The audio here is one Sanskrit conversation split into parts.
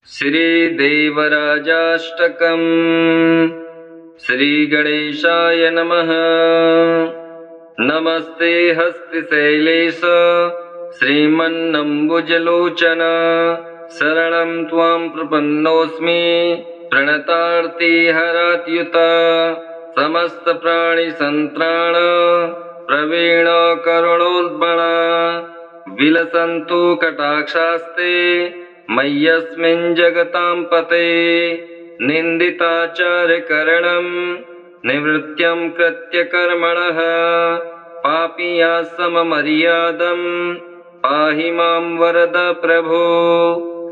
श्रीदेवराजाष्टकम्। श्रीगणेशाय नमः। नमस्ते हस्तिशैलेश श्रीमन्नम्बुजलोचन। शरणं त्वां प्रपन्नोऽस्मि प्रणतार्ति हरात्युत। समस्तप्राणिसन्त्राण प्रवीण करुणोद्बण। विलसन्तु कटाक्षास्ते मय्यस्मिन् जगतां पते। निन्दिताचार्यकरणं निवृत्त्यं कृत्यकर्मणः। पापीयाः सममर्यादं पाहि मां वरद प्रभो।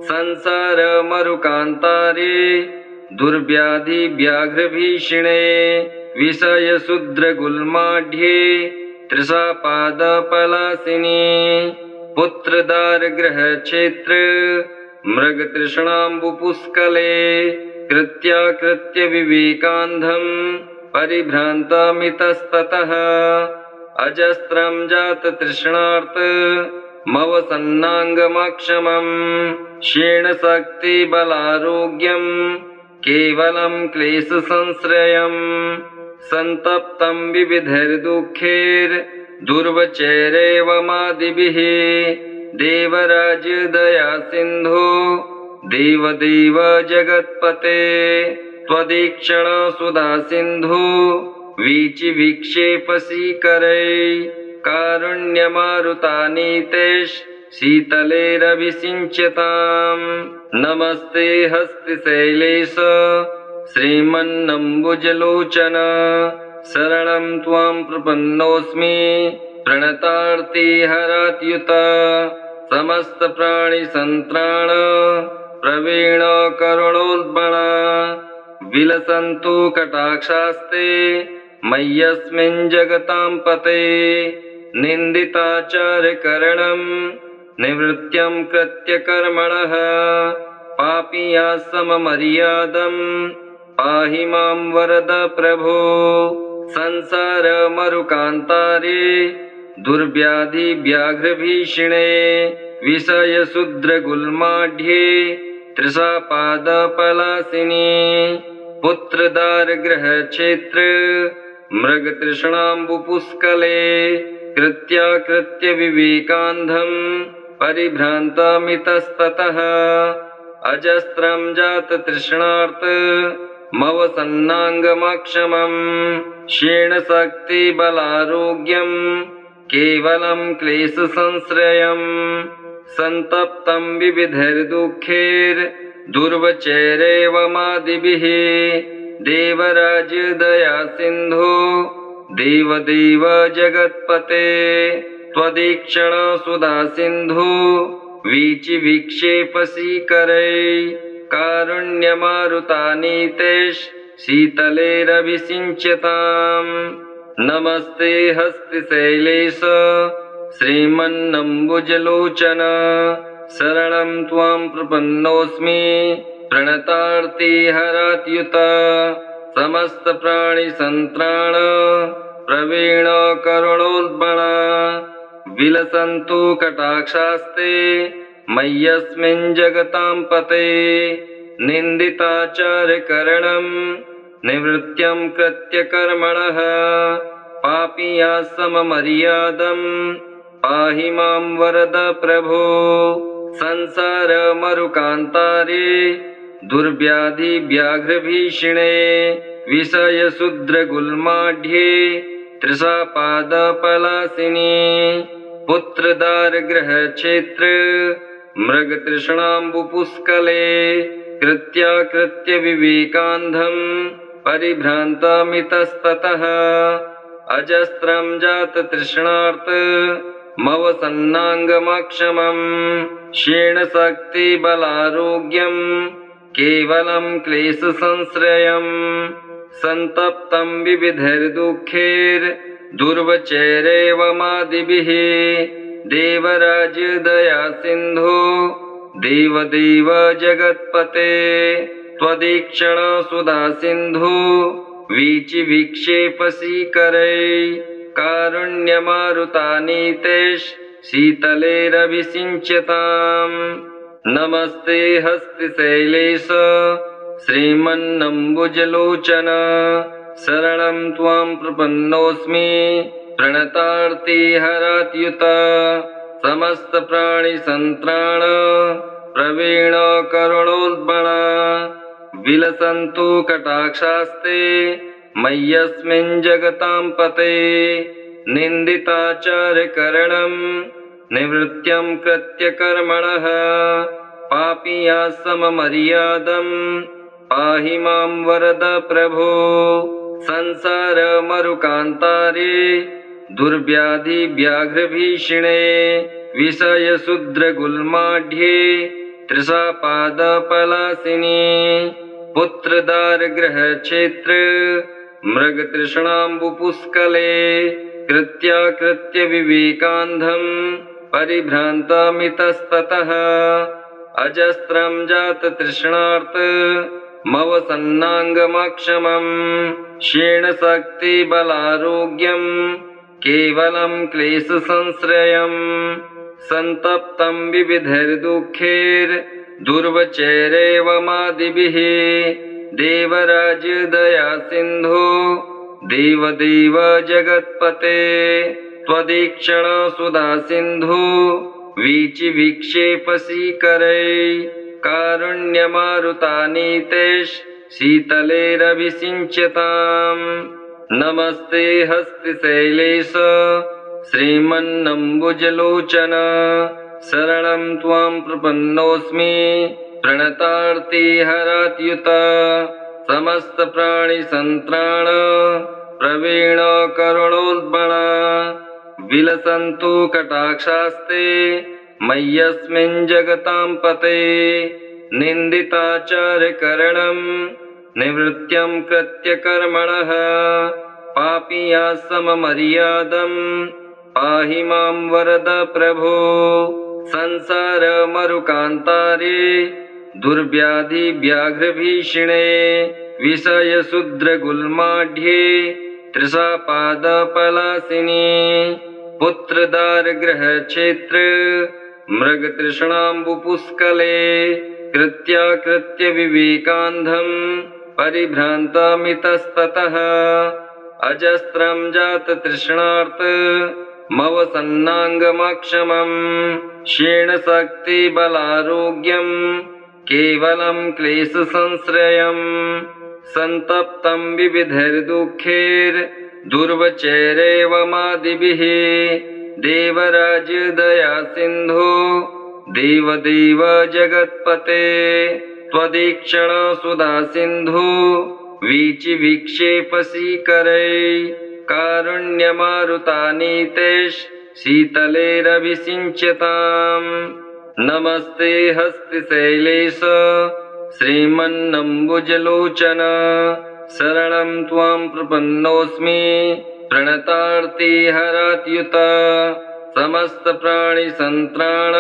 संसारमरुकान्तारे दुर्व्याधिव्याघ्रभीषणे। विषयशूद्रगुल्माढ्ये तृषापादपलासिनी। पुत्रदारगृहक्षेत्र मृगतृष्णाम्बुपुष्कले। कृत्याकृत्यविवेकान्धं परिभ्रान्तमितस्ततः। अजस्रं जाततृष्णार्तमवसन्नाङ्गमक्षमं। क्षीणशक्तिबलारोग्यं केवलं क्लेशसंश्रयम्। सन्तप्तं विविधैर्दुःखैर्दुर्वचैरेवमादिभिः। देवराजदयासिन्धो देवदेव जगत्पते। त्वदीक्षणसुधासिन्धो वीचिविक्षेपसीकरै। कारुण्यमारुतानीते शीतलेरभिषिञ्चताम्। नमस्ते हस्तिशैलेश श्रीमन्नम्बुजलोचन। शरणं त्वां प्रपन्नोऽस्मि प्रणतार्ति हरात्युत। समस्तप्राणिसन्त्राण प्रवीण करुणोद्बण। विलसन्तु कटाक्षास्ते मय्यस्मिन् जगतां पते। निन्दिताचार्यकरणं निवृत्त्यं कृत्यकर्मणः। पापीयाः सममर्यादं पाहि मां वरद प्रभो। संसारमरुकान्तारे दुर्व्याधिव्याघ्रभीषणे। विषयशूद्रगुल्माढ्ये तृषापादपलासिनी। पुत्रदारगृहक्षेत्र मृगतृष्णाम्बुपुष्कले। कृत्याकृत्यविवेकान्धं परिभ्रान्तमितस्ततः। अजस्रं जाततृष्णार्तमवसन्नाङ्गमक्षमं। क्षीणशक्तिबलारोग्यं केवलं क्लेशसंश्रयम्। सन्तप्तं विविधैर्दुःखैर्दुर्वचैरेवमादिभिः। देवराजदयासिन्धो देवदेव जगत्पते। त्वदीक्षणसुधासिन्धो वीचिविक्षेपसीकरै। कारुण्यमारुतानीते शीतलेरभिषिञ्चताम्। नमस्ते हस्तिशैलेश श्रीमन्नम्बुजलोचन। शरणं त्वां प्रपन्नोऽस्मि प्रणतार्ति हरात्युत। समस्तप्राणिसन्त्राण प्रवीण करुणोद्बण। विलसन्तु कटाक्षास्ते मय्यस्मिन् जगतां पते। निन्दिताचार्यकरणं निवृत्त्यं कृत्यकर्मणः। पापीयाः सममर्यादं पाहि मां वरद प्रभो। संसारमरुकान्तारे दुर्व्याधिव्याघ्रभीषणे। विषयशूद्रगुल्माढ्ये तृषापादपलासिनी। पुत्रदारगृहक्षेत्र मृगतृष्णाम्बुपुष्कले। कृत्याकृत्यविवेकान्धं परिभ्रान्तमितस्ततः। अजस्रं जाततृष्णार्तमवसन्नाङ्गमक्षमं। क्षीणशक्तिबलारोग्यं केवलं क्लेशसंश्रयम्। सन्तप्तं विविधैर्दुःखैर्दुर्वचैरेवमादिभिः। देवराजदयासिन्धो देवदेव जगत्पते। त्वदीक्षणसुधासिन्धो वीचिविक्षेपसीकरै। कारुण्यमारुतानीते शीतलेरभिषिञ्चताम्। नमस्ते हस्तिशैलेश श्रीमन्नम्बुजलोचन शरणं त्वां प्रपन्नोऽस्मि प्रणतार्ति हरात्युत समस्तप्राणिसन्त्राण प्रवीण करुणोद्बण विलसन्तु कटाक्षास्ते मय्यस्मिन् जगतां पते निन्दिताचार्यकरणं निवृत्त्यं कृत्यकर्मणः पापीया सममर्यादं पाहि मां वरद प्रभो संसारमरुकान्तारे दुर्व्याधिव्याघ्रभीषणे विषयशूद्रगुल्माढ्ये तृषापादपलासिनी पुत्रदारगृहक्षेत्र मृगतृष्णाम्बुपुष्कले कृत्याकृत्यविवेकान्धं परिभ्रान्तमितस्ततः अजस्रं जाततृष्णार्तमवसन्नाङ्गमक्षमं क्षीणशक्तिबलारोग्यं केवलं क्लेशसंश्रयं सन्तप्तं विविधैर्दुःखैर्दुर्वचैरेवमादिभिः देवराजदयासिन्धो देवदेव जगत्पते त्वदीक्षण सुधासिन्धो वीचिविक्षेपसीकरै कारुण्यमारुतानीते शीतलेरभिषिञ्चताम् नमस्ते हस्तिशैलेश श्रीमन्नम्बुजलोचन शरणं त्वां प्रपन्नोऽस्मि प्रणतार्ति हरात्युत समस्तप्राणिसन्त्राण प्रवीण करुणोद्बण विलसन्तु कटाक्षास्ते मय्यस्मिन् जगतां पते निन्दिताचार्यकरणं निवृत्त्यं कृत्यकर्मणः पापीया सममर्यादं पाहि मां वरद प्रभो संसारमरुकान्तारे दुर्व्याधिव्याघ्रभीषणे विषयशूद्रगुल्माढ्ये तृषापादपलासिनी पुत्रदारगृहक्षेत्र मृगतृष्णाम्बुपुष्कले कृत्याकृत्यविवेकान्धं परिभ्रान्तमितस्ततः अजस्रं जाततृष्णार्तमवसन्नाङ्गमक्षमं क्षीणशक्तिबलारोग्यं केवलं क्लेशसंश्रयं सन्तप्तं विविधैर्दुःखैर्दुर्वचैरेवमादिभिः देवराजदयासिन्धो देवदेव जगत्पते त्वदीक्षण सुधासिन्धो वीचिविक्षेपसीकरै कारुण्यमारुतानीते शीतलेरभिषिञ्चताम् नमस्ते हस्तिशैलेश श्रीमन्नम्बुजलोचन शरणं त्वां प्रपन्नोऽस्मि प्रणतार्ति हरात्युत समस्तप्राणिसन्त्राण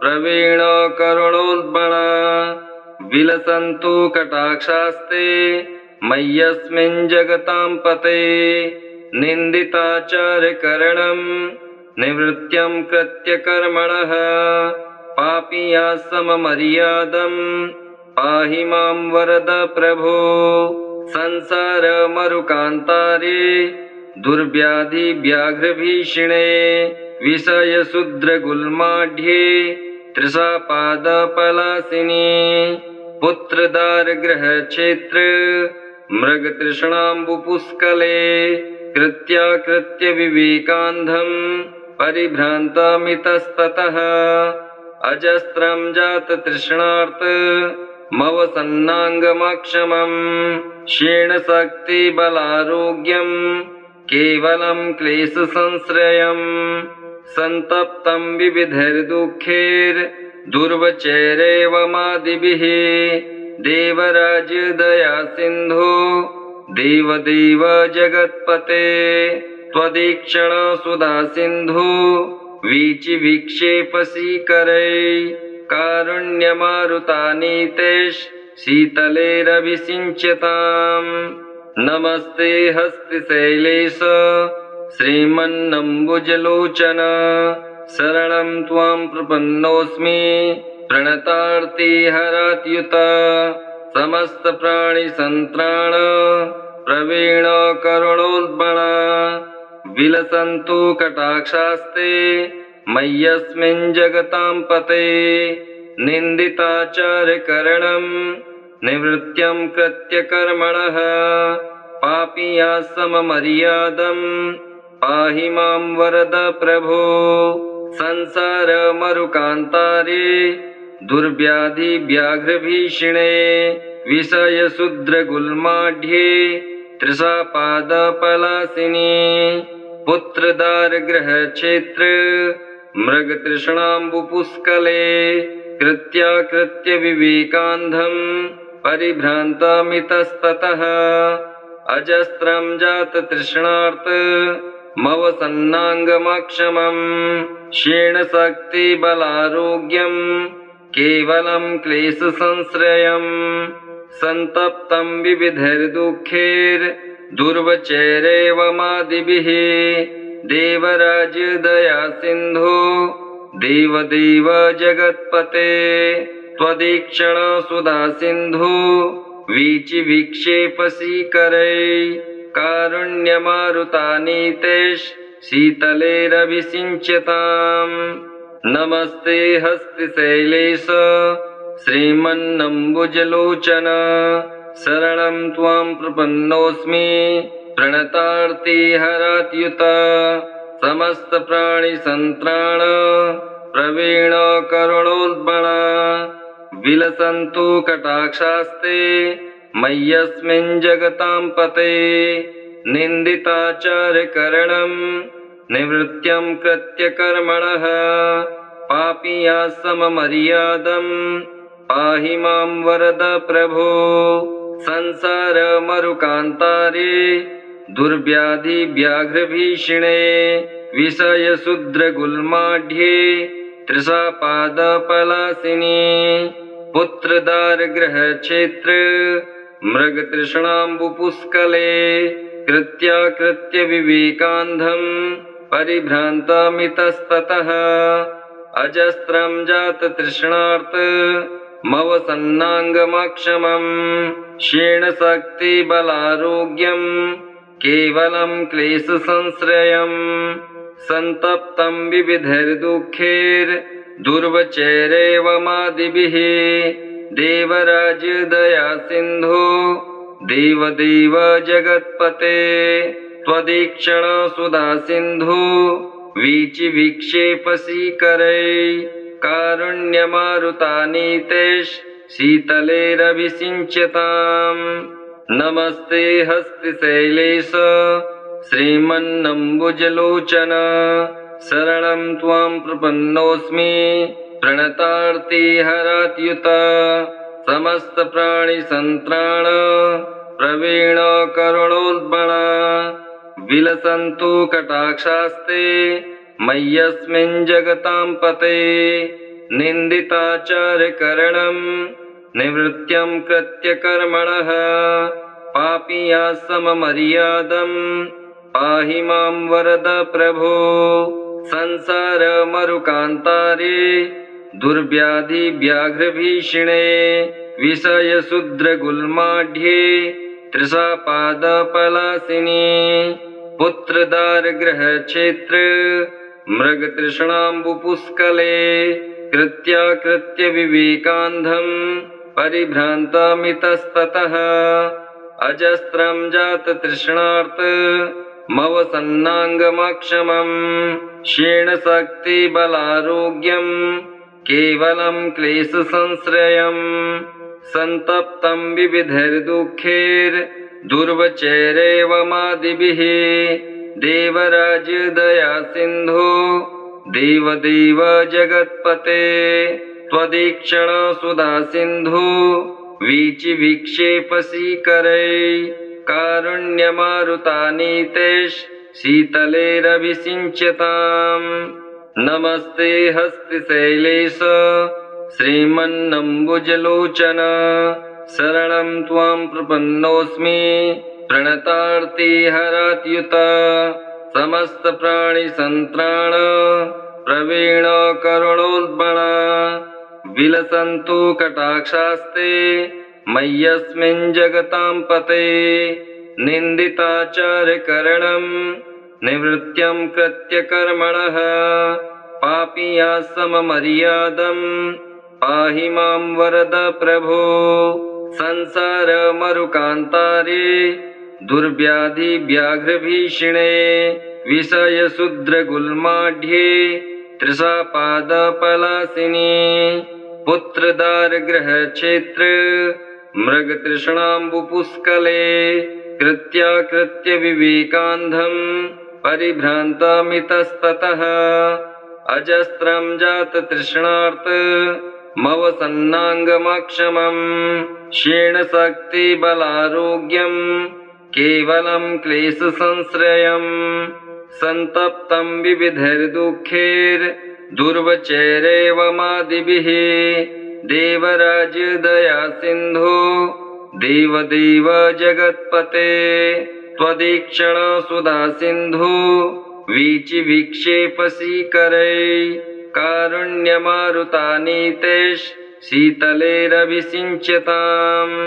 प्रवीण करुणोद्बण विलसन्तु कटाक्षास्ते मय्यस्मिन् जगतां पते निन्दिताचार्यकरणं निवृत्त्यं कृत्यकर्मणः पापीया सममर्यादं पाहि मां वरद प्रभो संसारमरुकान्तारे दुर्व्याधिव्याघ्रभीषणे विषयशूद्रगुल्माढ्ये तृषापादपलासिनी पुत्रदारगृहक्षेत्र मृगतृष्णाम्बुपुष्कले कृत्याकृत्यविवेकान्धं परिभ्रान्तमितस्ततः अजस्रं जाततृष्णार्तमवसन्नाङ्गमक्षमं क्षीणशक्तिबलारोग्यं केवलं क्लेशसंश्रयं सन्तप्तं विविधैर्दुःखैर्दुर्वचैरेवमादिभिः देवराजदयासिन्धो देवदेव जगत्पते त्वदीक्षण सुधासिन्धो वीचिविक्षेपसीकरै कारुण्यमारुतानीते शीतलेरभिषिञ्चताम् नमस्ते हस्तिशैलेश श्रीमन्नम्बुजलोचन शरणं त्वां प्रपन्नोऽस्मि प्रणतार्ति हरात्युत समस्त प्राणि संत्राण प्रवीण करुणोद्बण विलसन्तु कटाक्षास्ते मय्यस्मिन् जगतां पते निन्दिताचार्यकरणं निवृत्त्यं कृत्यकर्मणः पापीया सममर्यादं पाहि मां वरद प्रभो संसारमरुकान्तारे दुर्व्याधिव्याघ्रभीषणे विषयशूद्रगुल्माढ्ये तृषापादपलासिनी पुत्रदारगृहक्षेत्र मृगतृष्णाम्बुपुष्कले कृत्याकृत्यविवेकान्धं परिभ्रान्तमितस्ततः अजस्त्रं जाततृष्णार्तमवसन्नाङ्गमक्षमं क्षीणशक्तिबलारोग्यं केवलं क्लेशसंश्रयम् संतप्तं विविधैर्दुःखैर्दुर्वचैरेवमादिभिः देवराजदया सिन्धो देवदेव जगत्पते त्वदीक्षण सुधा सिन्धो वीचिविक्षेपसीकरै कारुण्यमारुतानीते शीतलेरभिषिञ्चताम् नमस्ते हस्तिशैलेश श्रीमन्नम्बुजलोचन शरणं त्वां प्रपन्नोऽस्मि प्रणतार्ति हरात्युत समस्त प्राणि संत्राण प्रवीण करुणोद्बण विलसन्तु कटाक्षास्ते मय्यस्मिन् जगतां पते निन्दिताचार्यकरणं निवृत्त्यं कृत्यकर्मणः पापीया सममर्यादं पाहि मां वरद प्रभो संसारमरुकान्तारे दुर्व्याधिव्याघ्रभीषणे विषयशूद्रगुल्माढ्ये तृषापादपलासिनी पुत्रदारगृहक्षेत्र मृगतृष्णाम्बुपुष्कले कृत्याकृत्यविवेकान्धं परिभ्रान्तमितस्ततः अजस्त्रं जाततृष्णार्तमवसन्नाङ्गमक्षमं क्षीणशक्तिबलारोग्यं केवलं क्लेशसंश्रयम् संतप्तं विविधैर्दुःखैर्दुर्वचैरेवमादिभिः देवराजदया सिन्धो देवदेव जगत्पते त्वदीक्षण सुधा सिन्धो वीचिविक्षेपसीकरै कारुण्यमारुतानीते शीतलेरभिषिञ्चताम् नमस्ते हस्तिशैलेश श्रीमन्नम्बुजलोचन शरणं त्वां प्रपन्नोऽस्मि प्रणतार्ति हरात्युत समस्त प्राणि संत्राण प्रवीण करुणोद्बण विलसन्तु कटाक्षास्ते मय्यस्मिन् जगतां पते निन्दिताचार्यकरणं निवृत्त्यं कृत्यकर्मणः पापीया सममर्यादं पाहि मां वरद प्रभो संसारमरुकान्तारे दुर्व्याधिव्याघ्रभीषणे विषयशूद्रगुल्माढ्ये तृषापादपलासिनी पुत्रदारगृहक्षेत्र मृगतृष्णाम्बुपुष्कले कृत्याकृत्यविवेकान्धं परिभ्रान्तमितस्ततः अजस्त्रं जाततृष्णार्तमवसन्नाङ्गमक्षमं क्षीणशक्तिबलारोग्यं केवलं क्लेशसंश्रयम् संतप्तं विविधैर्दुःखैर्दुर्वचैरेवमादिभिः देवराजदया सिन्धो देवदेव जगत्पते त्वदीक्षण सुधा सिन्धो वीचिविक्षेपसीकरै कारुण्यमारुतानीते शीतलेरभिषिञ्चताम् नमस्ते हस्तिशैलेश श्रीमन्नम्बुजलोचन शरणं त्वां प्रपन्नोऽस्मि प्रणतार्ति हरात्युत समस्त प्राणि संत्राण प्रवीण करुणोद्बण विलसन्तु कटाक्षास्ते मय्यस्मिन् जगतां पते निन्दिताचार्यकरणं निवृत्त्यं कृत्यकर्मणः पापीया सममर्यादं पाहि मां वरद प्रभो संसारमरुकान्तारे दुर्व्याधिव्याघ्रभीषणे विषयशूद्रगुल्माढ्ये तृषापादपलासिनी पुत्रदारगृहक्षेत्र मृगतृष्णाम्बुपुष्कले कृत्याकृत्यविवेकान्धं परिभ्रान्तमितस्ततः अजस्रं जाततृष्णार्तमवसन्नाङ्गमक्षमं क्षीणशक्तिबलारोग्यं केवलं क्लेशसंश्रयम् संतप्तं विविधैर्दुःखैर्दुर्वचैरेवमादिभिः देवराजदया सिन्धो देवदेव जगत्पते त्वदीक्षण सुधा सिन्धो वीचिविक्षेपसीकरै कारुण्यमारुतानीते शीतलेरभिषिञ्चताम्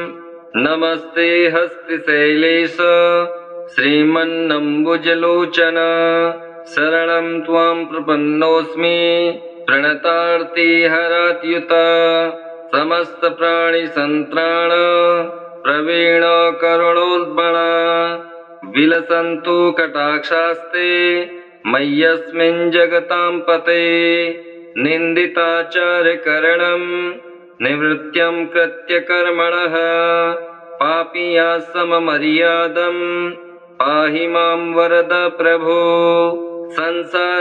नमस्ते हस्तिशैलेश श्रीमन्नम्बुजलोचन शरणं त्वां प्रपन्नोऽस्मि प्रणतार्तिहरात्युत समस्तप्राणिसन्त्राण प्रवीण करुणोद्बण विलसन्तु कटाक्षास्ते मय्यस्मिन् जगतां पते निन्दिताचार्यकरणं निवृत्त्यं कृत्यकर्मणः पापीया सममर्यादं पाहि मां वरद प्रभो संसारमरुकान्तारे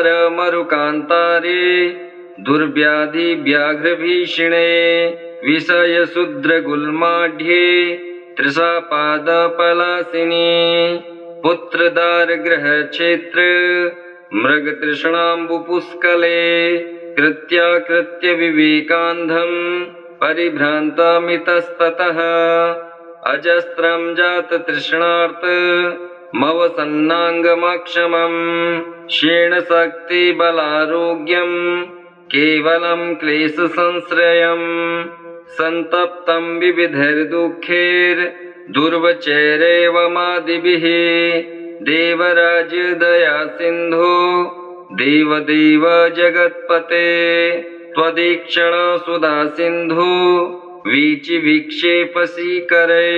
दुर्व्याधिव्याघ्रभीषणे विषयशूद्रगुल्माढ्ये तृषापादपलासिनी पुत्रदारगृहक्षेत्र मृगतृष्णाम्बुपुष्कले कृत्याकृत्यविवेकान्धं परिभ्रान्तमितस्ततः अजस्रं जाततृष्णार्तमवसन्नाङ्गमक्षमं क्षीणशक्तिबलारोग्यं केवलं क्लेशसंश्रयम् संतप्तं विविधैर्दुःखैर्दुर्वचैरेवमादिभिः देवराजदया सिन्धो देवदेव जगत्पते त्वदीक्षण सुधा सिन्धो वीचिविक्षेपसीकरै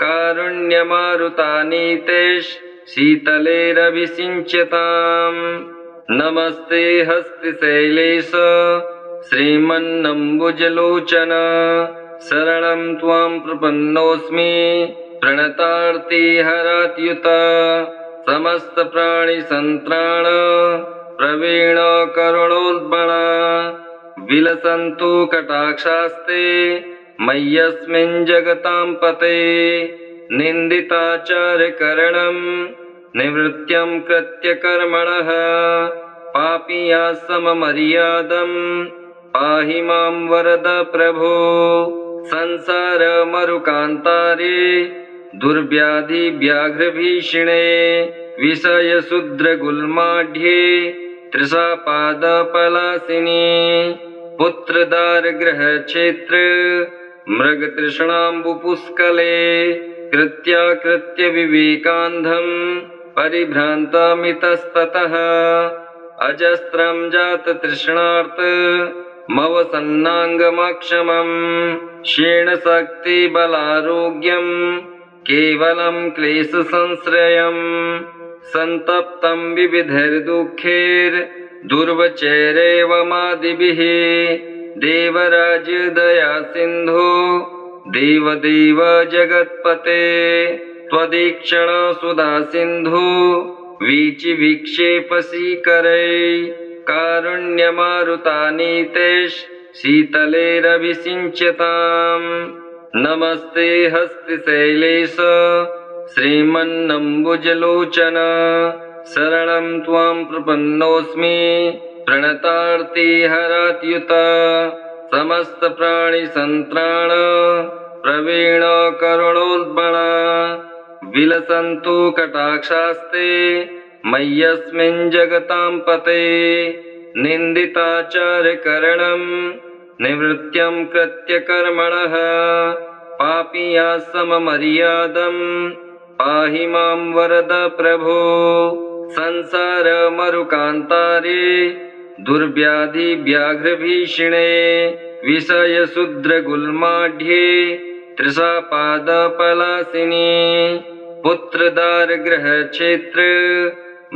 कारुण्यमारुतानीते शीतलेरभिषिञ्चताम् नमस्ते हस्तिशैलेश श्रीमन्नम्बुजलोचन शरणं त्वां प्रपन्नोऽस्मि प्रणतार्तिहरात्युत समस्तप्राणिसन्त्राण प्रवीण करुणोद्बण विलसन्तु कटाक्षास्ते मय्यस्मिन् जगतां पते निन्दिताचार्यकरणं निवृत्त्यं कृत्यकर्मणः पापीया सममर्यादं पाहि मां वरद प्रभो संसारमरुकान्तारे दुर्व्याधिव्याघ्रभीषणे विषयशूद्रगुल्माढ्ये तृषापादपलासिनी पुत्रदारगृहक्षेत्र मृगतृष्णाम्बुपुष्कले कृत्याकृत्यविवेकान्धं परिभ्रान्तमितस्ततः अजस्रं जाततृष्णार्तमवसन्नाङ्गमक्षमं क्षीणशक्तिबलारोग्यं केवलं क्लेशसंश्रयम् संतप्तं विविधैर्दुःखैर्दुर्वचैरेवमादिभिः देवराजदया सिन्धो देवदेव जगत्पते त्वदीक्षण सुधा सिन्धो वीचिविक्षेपसीकरै कारुण्यमारुतानीते शीतलेरभिषिञ्चताम् नमस्ते हस्तिशैलेश श्रीमन्नम्बुजलोचन शरणं त्वां प्रपन्नोऽस्मि प्रणतार्तिहरात्युत समस्तप्राणिसन्त्राण प्रवीण करुणोद्बण विलसन्तु कटाक्षास्ते मय्यस्मिन् जगतां पते निन्दिताचार्यकरणं निवृत्त्यं कृत्यकर्मणः पापीयाः सममर्यादम् पाहि मां वरद प्रभो संसारमरुकान्तारे दुर्व्याधिव्याघ्रभीषणे विषयशूद्रगुल्माढ्ये तृषापादपलासिनी पुत्रदारगृहक्षेत्र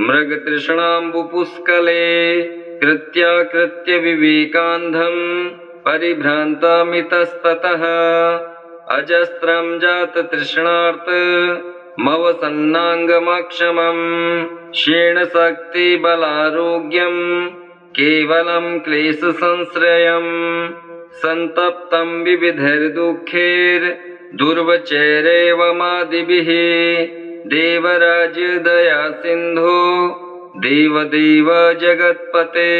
मृगतृष्णाम्बुपुष्कले कृत्याकृत्यविवेकान्धम् परिभ्रान्तमितस्ततः अजस्रं जाततृष्णार्त मवसन्नाङ्गमक्षमम् क्षीणशक्तिबलारोग्यम् केवलं क्लेशसंश्रयम् सन्तप्तं विविधैर्दुःखैर्दुर्वचैरेवमादिभिः देवराजदया सिन्धो देवदेव जगत्पते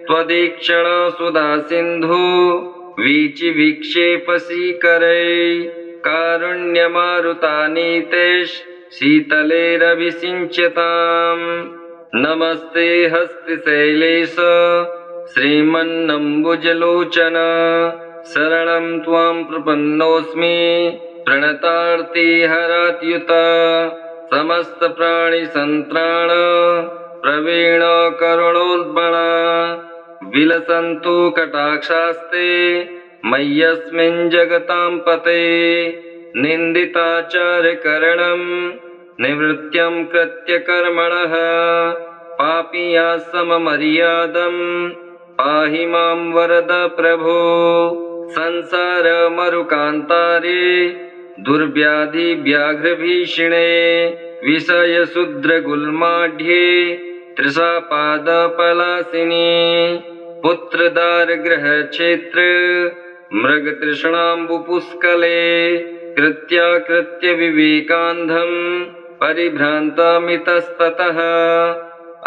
त्वदीक्षण सुधा सिन्धो वीचिविक्षेपसीकरै कारुण्यमारुतानीतेश शीतलेरभिषिञ्चताम् नमस्ते हस्तिशैलेश श्रीमन्नम्बुजलोचन शरणं त्वां प्रपन्नोऽस्मि प्रणतार्तिहरात्युत समस्तप्राणिसन्त्राण प्रवीण करुणोद्बण विलसन्तु कटाक्षास्ते मय्यस्मिन् जगतां पते निन्दिताचारकरणं निवृत्त्यं कृत्यकर्मणः पापीयाः सममर्यादम् पाहि मां वरद प्रभो संसारमरुकान्तारे दुर्व्याधिव्याघ्रभीषणे विषयशूद्रगुल्माढ्ये तृषापादपलासिनी पुत्रदारगृहक्षेत्र मृगतृष्णाम्बुपुष्कले कृत्याकृत्यविवेकान्धम् परिभ्रान्तमितस्ततः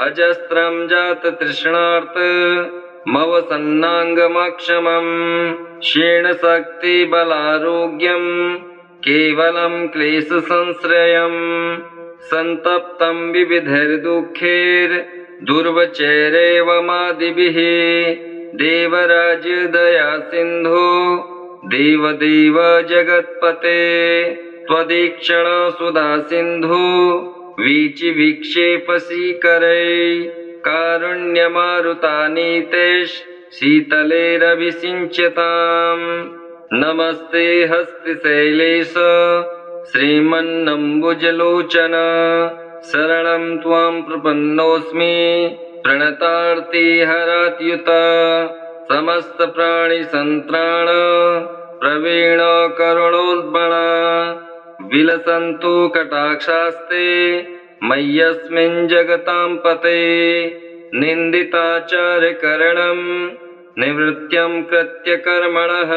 अजस्रं जाततृष्णार्त मवसन्नाङ्गमक्षमम् क्षीणशक्तिबलारोग्यम् केवलं क्लेशसंश्रयम् सन्तप्तं विविधैर्दुःखैर्दुर्वचैरेवमादिभिः देवराजदया सिन्धो देवदेव जगत्पते त्वदीक्षण सुधा सिन्धो वीचिविक्षेपसीकरै कारुण्यमारुतानीतेश शीतलेरभिषिञ्चताम् नमस्ते हस्तिशैलेश श्रीमन्नम्बुजलोचन शरणं त्वां प्रपन्नोऽस्मि प्रणतार्तिहरात्युत समस्तप्राणिसन्त्राण प्रवीण करुणोद्बण विलसन्तु कटाक्षास्ते मय्यस्मिन् जगतां पते निन्दिताचारकरणं निवृत्त्यं कृत्यकर्मणः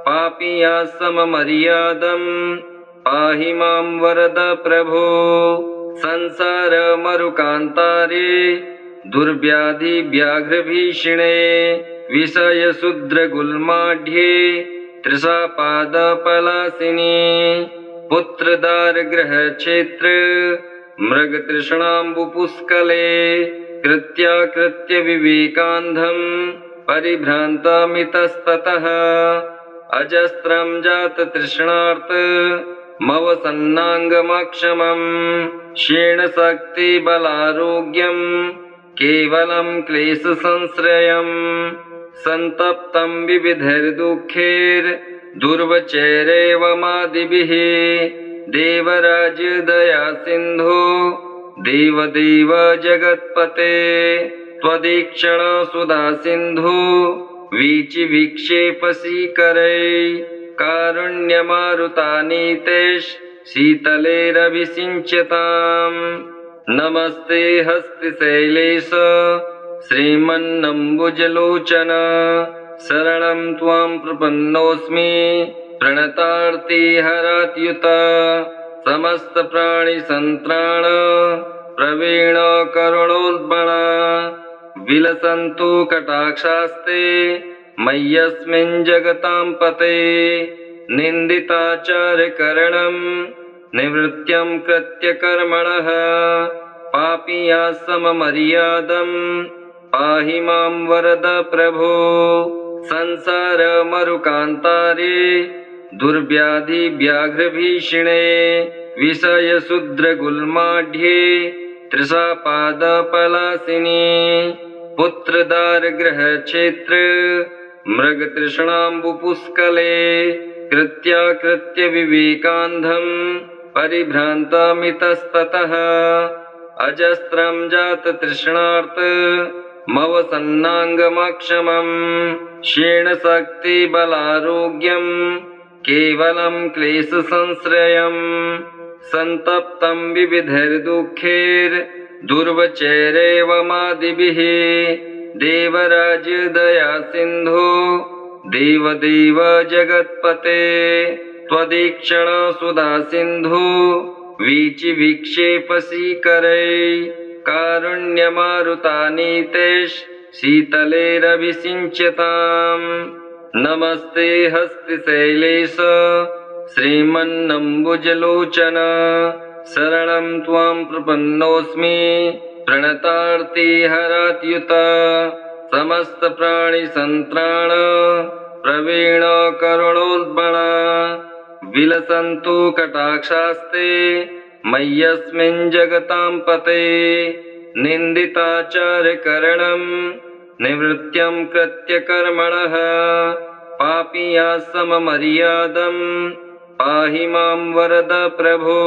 पापीयाः सममर्यादम् पाहि मां वरद प्रभो संसारमरुकान्तारे दुर्व्याधिव्याघ्रभीषणे विषयशूद्रगुल्माढ्ये तृषापादपलासिनी पुत्रदारगृहक्षेत्र मृगतृष्णाम्बुपुष्कले कृत्याकृत्यविवेकान्धम् परिभ्रान्तमितस्ततः अजस्रं जाततृष्णार्त मवसन्नाङ्गमक्षमम् क्षीणशक्तिबलारोग्यम् केवलं क्लेशसंश्रयम् सन्तप्तं विविधैर्दुःखैर्दुर्वचैरेवमादिभिः देवराजदया सिन्धो देवदेव जगत्पते त्वदीक्षण सुधा सिन्धो वीचिविक्षेपसीकरै कारुण्यमारुतानीतेश शीतलेरभिषिञ्चताम् नमस्ते हस्तिशैलेश श्रीमन्नम्बुजलोचन शरणं त्वां प्रपन्नोऽस्मि प्रणतार्तिहरात्युत समस्तप्राणिसन्त्राण प्रवीण करुणोद्बण विलसन्तु कटाक्षास्ते मय्यस्मिन् जगतां पते निन्दिताचारकरणं निवृत्त्यं कृत्यकर्मणः पापीयाः सममर्यादम् पाहि मां वरद प्रभो संसारमरुकान्तारे दुर्व्याधिव्याघ्रभीषणे विषयशूद्रगुल्माढ्ये तृषापादपलासिनी पुत्रदारगृहक्षेत्र मृगतृष्णाम्बुपुष्कले कृत्याकृत्य विवेकान्धम् परिभ्रान्तमितस्ततः अजस्रं जाततृष्णार्त मवसन्नाङ्गमक्षमम् क्षीणशक्तिबलारोग्यम् केवलं क्लेशसंश्रयम् सन्तप्तं विविधैर्दुःखैर्दुर्वचैरेवमादिभिः देवराजदया सिन्धो देवदेव जगत्पते त्वदीक्षण सुधा सिन्धो वीचिविक्षेपसीकरै कारुण्यमारुतानीतेश शीतलेरभिषिञ्चताम् नमस्ते हस्तिशैलेश श्रीमन्नम्बुजलोचन शरणं त्वां प्रपन्नोऽस्मि प्रणतार्तिहरात्युत समस्तप्राणिसन्त्राण प्रवीण करुणोद्बण विलसन्तु कटाक्षास्ते मय्यस्मिन् जगतां पते निन्दिताचार्यकरणं निवृत्त्यं कृत्यकर्मणः पापीया सममर्यादं पाहि मां वरद प्रभो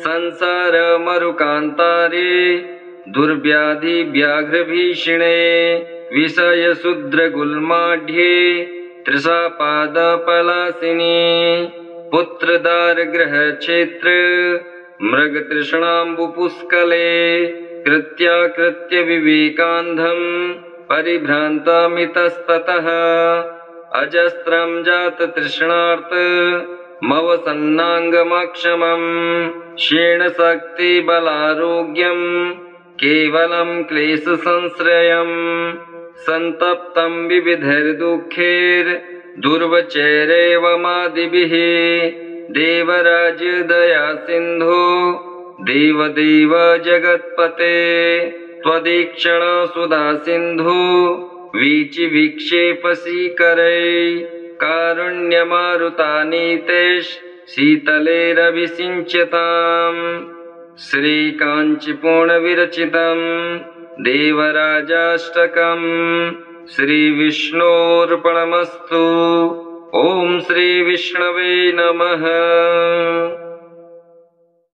संसारमरुकान्तारे दुर्व्याधिव्याघ्रभीषणे विषयशूद्रगुल्माढ्ये तृषापादपलासिनी पुत्रदारगृहक्षेत्र मृगतृष्णाम्बुपुष्कले कृत्याकृत्य विवेकान्धम् परिभ्रान्तमितस्ततः अजस्रं जाततृष्णार्त मवसन्नाङ्गमक्षमम् क्षीणशक्तिबलारोग्यम् केवलं क्लेशसंश्रयम् सन्तप्तं विविधैर्दुःखैर्दुर्वचैरेवमादिभिः देवराजदया सिन्धो देवदेव जगत्पते त्वदीक्षण सुधा सिन्धो वीचिविक्षेपसीकरै कारुण्यमारुतानीतेश शीतलेरभिषिञ्चताम् श्रीकाञ्चीपूर्णविरचितं देवराजाष्टकम् श्रीविष्णोर्पणमस्तु। ॐ श्रीविष्णवे नमः।